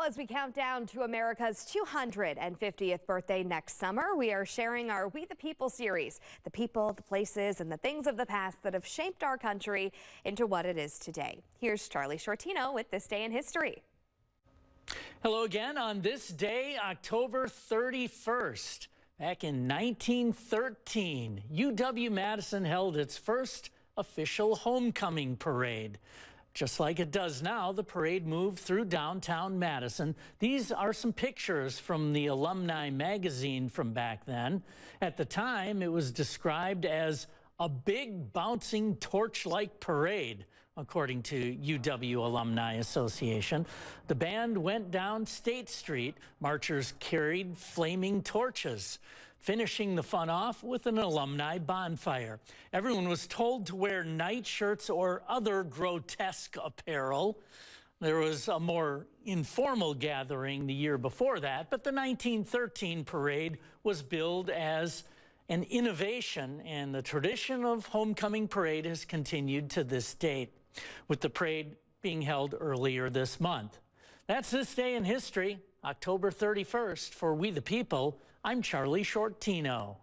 Well, as we count down to America's 250th birthday next summer, we are sharing our We the People series. The people, the places, and the things of the past that have shaped our country into what it is today. Here's Charlie Shortino with This Day in History. Hello again on this day, October 31st. Back in 1913, Uw-Madison held its first official homecoming parade. Just like it does now, the parade moved through downtown Madison. These are some pictures from the alumni magazine from back then. At the time, it was described as a big bouncing torch-like parade, according to UW Alumni Association. The band went down State Street. Marchers carried flaming torches, finishing the fun off with an alumni bonfire. Everyone was told to wear nightshirts or other grotesque apparel. There was a more informal gathering the year before that, but the 1913 parade was billed as an innovation, and the tradition of homecoming parade has continued to this date, with the parade being held earlier this month. That's This Day in History, October 31st. For We the People, I'm Charlie Shortino.